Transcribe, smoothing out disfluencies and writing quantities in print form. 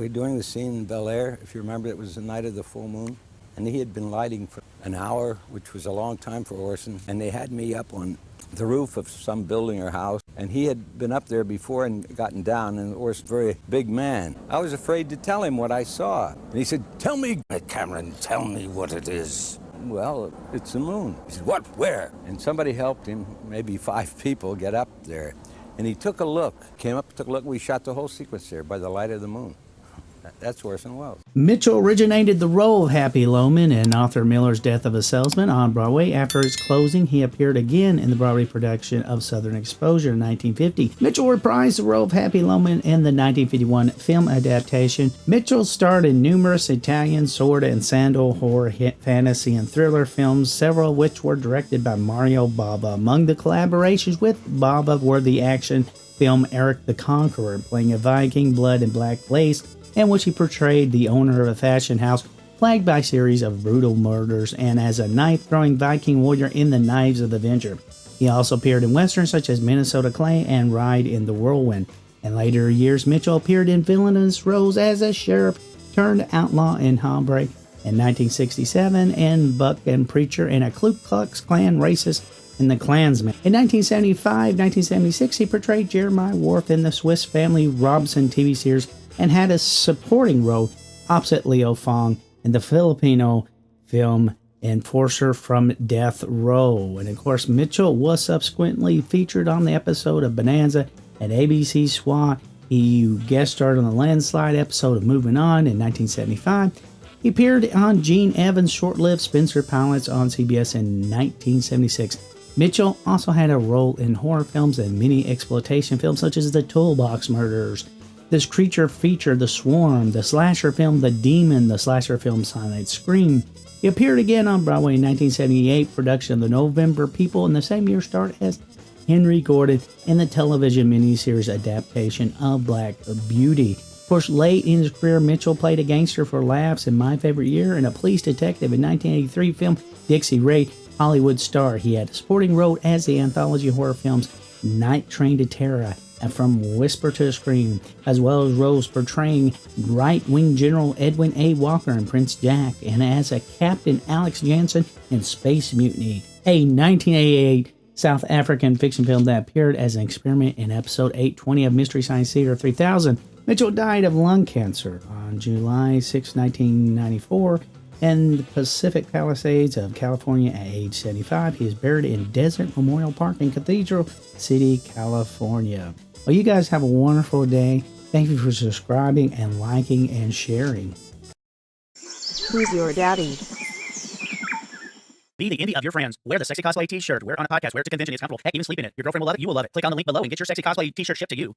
were doing the scene in Bel Air. If you remember, it was the night of the full moon. And he had been lighting for an hour, which was a long time for Orson. And they had me up on the roof of some building or house. And he had been up there before and gotten down, and Orson, very big man. I was afraid to tell him what I saw. And he said, "Tell me, Cameron, tell me what it is." "Well, it's the moon." He said, "What? Where?" And somebody helped him, maybe 5 people, get up there. And he took a look, came up, took a look, and we shot the whole sequence there by the light of the moon. That's Orson Welles. Mitchell originated the role of Happy Loman in Arthur Miller's Death of a Salesman on Broadway. After its closing, he appeared again in the Broadway production of Southern Exposure in 1950. Mitchell reprised the role of Happy Loman in the 1951 film adaptation. Mitchell starred in numerous Italian sword and sandal horror, hit fantasy, and thriller films, several of which were directed by Mario Bava. Among the collaborations with Bava were the action film Eric the Conqueror, playing a Viking, Blood and Black Lace, in which he portrayed the owner of a fashion house plagued by a series of brutal murders, and as a knife-throwing Viking warrior in The Knives of the Avenger. He also appeared in westerns such as Minnesota Clay and Ride in the Whirlwind. In later years, Mitchell appeared in villainous roles as a sheriff turned outlaw in Hombre in 1967, and Buck and Preacher, and a Ku Klux Klan racist in The Klansman. In 1975-1976, he portrayed Jeremiah Worf in the Swiss Family Robinson TV series, and had a supporting role opposite Leo Fong in the Filipino film Enforcer from Death Row. And of course, Mitchell was subsequently featured on the episode of Bonanza at ABC SWAT. He guest starred on the Landslide episode of Moving On in 1975. He appeared on Gene Evans' short-lived Spencer Pilots on CBS in 1976. Mitchell also had a role in horror films and many exploitation films such as The Toolbox Murders. This creature featured The Swarm, the slasher film The Demon, the slasher film Silent Night Scream. He appeared again on Broadway in 1978 production of The November People, and the same year starred as Henry Gordon in the television miniseries adaptation of Black Beauty. Of course, late in his career, Mitchell played a gangster for laughs in My Favorite Year and a police detective in 1983 film Dixie Ray, Hollywood Star. He had a supporting role as the anthology horror films Night Train to Terror and From Whisper to a Scream, as well as roles portraying right-wing General Edwin A. Walker in Prince Jack, and as a Captain Alex Jansen in Space Mutiny, a 1988 South African fiction film that appeared as an experiment in episode 820 of Mystery Science Theater 3000. Mitchell died of lung cancer on July 6, 1994, in the Pacific Palisades of California at age 75. He is buried in Desert Memorial Park in Cathedral City, California. Well, you guys have a wonderful day. Thank you for subscribing and liking and sharing. Who's your daddy? Be the indie of your friends. Wear the sexy cosplay t-shirt. Wear it on a podcast. Wear it to convention. It's comfortable. Heck, even sleep in it. Your girlfriend will love it. You will love it. Click on the link below and get your sexy cosplay t-shirt shipped to you.